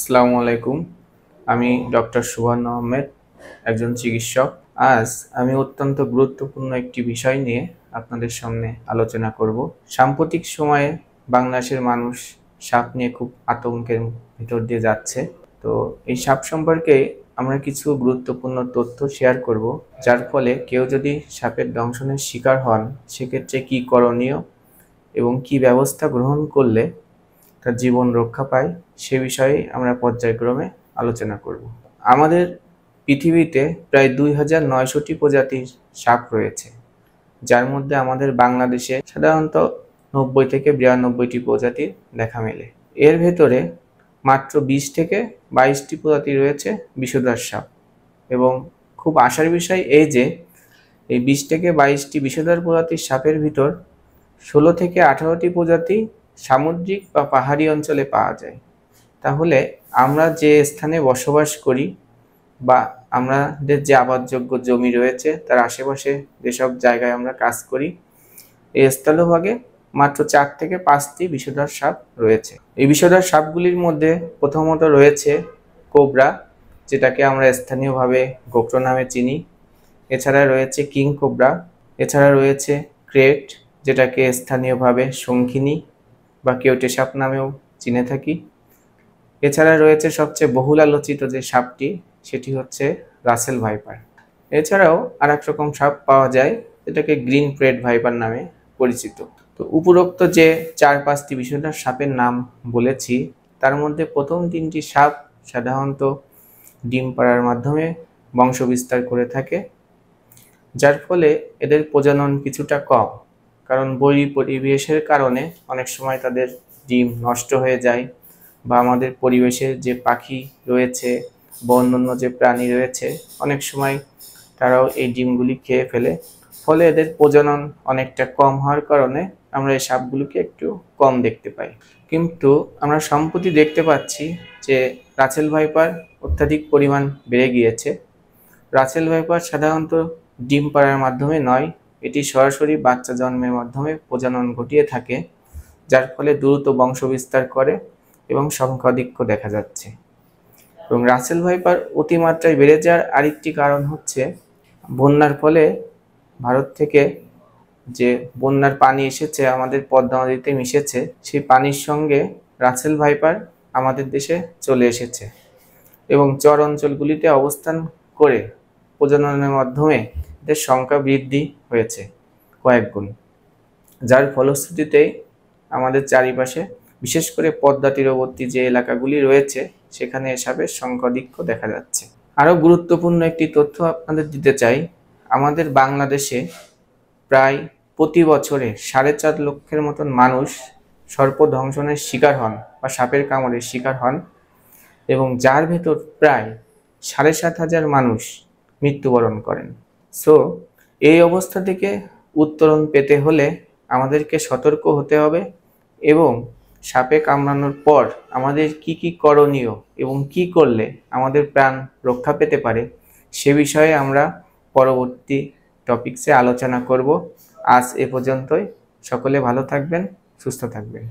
আসসালামু আলাইকুম। আমি ডক্টর সুবর্ণ আহমেদ, একজন চিকিৎসক। আজ আমি অত্যন্ত গুরুত্বপূর্ণ একটি বিষয় নিয়ে আপনাদের সামনে আলোচনা করব। সাম্প্রতিক সময়ে বাংলাদেশের মানুষ সাপ নিয়ে খুব আতঙ্কের ভিতর দিয়ে যাচ্ছে। তো এই সাপ সম্পর্কে আমরা কিছু গুরুত্বপূর্ণ তথ্য শেয়ার করব, যার ফলে কেউ যদি সাপের দংশনের শিকার হন সেক্ষেত্রে কী করণীয় এবং কী ব্যবস্থা গ্রহণ করলে তার জীবন রক্ষা পায় সে বিষয়ে আমরা পর্যায়ক্রমে আলোচনা করব। আমাদের পৃথিবীতে প্রায় 2900টি প্রজাতির সাপ রয়েছে, যার মধ্যে আমাদের বাংলাদেশে সাধারণত 90 থেকে 92টি প্রজাতির দেখা মেলে। এর ভেতরে মাত্র 20 থেকে 22টি প্রজাতি রয়েছে বিষধর সাপ, এবং খুব আশার বিষয় এই যে এই 20 থেকে 22টি বিষধর প্রজাতির সাপের ভিতর 16 থেকে 18টি প্রজাতি সামুদ্রিক বা পাহাড়ি অঞ্চলে পাওয়া যায়। তাহলে আমরা যে স্থানে বসবাস করি বা আমাদের যে আবাদযোগ্য জমি রয়েছে তার আশেপাশে যেসব জায়গায় আমরা কাজ করি, এই স্থলভাগে মাত্র 4 থেকে 5টি বিষধর সাপ রয়েছে। এই বিষধর সাপগুলির মধ্যে প্রথমত রয়েছে কোবরা, যেটাকে আমরা স্থানীয়ভাবে গোকরো নামে চিনি। এছাড়া রয়েছে কিং কোবরা, এছাড়া রয়েছে ক্রেট, যেটাকে স্থানীয়ভাবে শঙ্খিনী বা কেউটে সাপ নামেও চিনে থাকি। এছাড়া রয়েছে সবচেয়ে বহুল আলোচিত যে সাপটি, সেটি হচ্ছে রাসেল ভাইপার। এছাড়াও আর এক রকম সাপ পাওয়া যায়, যেটাকে গ্রিন প্রেড ভাইপার নামে পরিচিত। তো উপরোক্ত যে 4-5টি বিষধর সাপের নাম বলেছি, তার মধ্যে প্রথম 3টি সাপ সাধারণত ডিম পাড়ার মাধ্যমে বংশ বিস্তার করে থাকে, যার ফলে এদের প্রজনন কিছুটা কম, কারণ পরিবেশের কারণে অনেক সময় তাদের ডিম নষ্ট হয়ে যায়, বা আমাদের পরিবেশের যে পাখি রয়েছে বা অন্যান্য যে প্রাণী রয়েছে অনেক সময় তারাও এই ডিমগুলি খেয়ে ফেলে। ফলে এদের প্রজনন অনেকটা কম হওয়ার কারণে আমরা এই সাপগুলোকে একটু কম দেখতে পাই। কিন্তু আমরা সম্প্রতি দেখতে পাচ্ছি যে রাসেল ভাইপার অত্যাধিক পরিমাণ বেড়ে গিয়েছে। রাসেল ভাইপার সাধারণত ডিম পাড়ার মাধ্যমে নয়, এটি সরাসরি বাচ্চা জন্মের মাধ্যমে প্রজনন ঘটিয়ে থাকে, যার ফলে দ্রুত বংশ বিস্তার করে এবং সংখ্যাধিক্য দেখা যাচ্ছে। এবং রাসেল ভাইপার অতিমাত্রায় বেড়ে যাওয়ার আরেকটি কারণ হচ্ছে বন্যার ফলে ভারত থেকে যে বন্যার পানি এসেছে আমাদের পদ্মা নদীতে মিশেছে, সেই পানির সঙ্গে রাসেল ভাইপার আমাদের দেশে চলে এসেছে এবং চর অঞ্চলগুলিতে অবস্থান করে প্রজননের মাধ্যমে এদের সংখ্যা বৃদ্ধি হয়েছে কয়েক গুণ, যার ফলশ্রুতিতে আমাদের চারিপাশে বিশেষ করে পদ্মা তীরবর্তী যে এলাকাগুলি রয়েছে সেখানে এসবের সংখ্যাধিক্য দেখা যাচ্ছে। আরও গুরুত্বপূর্ণ একটি তথ্য আপনাদের দিতে চাই, আমাদের বাংলাদেশে প্রায় প্রতি বছরে 4.5 লক্ষের মতন মানুষ সর্প দংশনের শিকার হন বা সাপের কামড়ের শিকার হন, এবং যার ভেতর প্রায় 7,500 মানুষ মৃত্যুবরণ করেন। সো এই অবস্থা থেকে উত্তরণ পেতে হলে আমাদেরকে সতর্ক হতে হবে, এবং সাপে কামড়ানোর পর আমাদের কি কি করণীয় এবং কি করলে আমাদের প্রাণ রক্ষা পেতে পারে সে বিষয়ে আমরা পরবর্তী টপিকসে আলোচনা করব। আজ এ পর্যন্তই। সকলে ভালো থাকবেন, সুস্থ থাকবেন।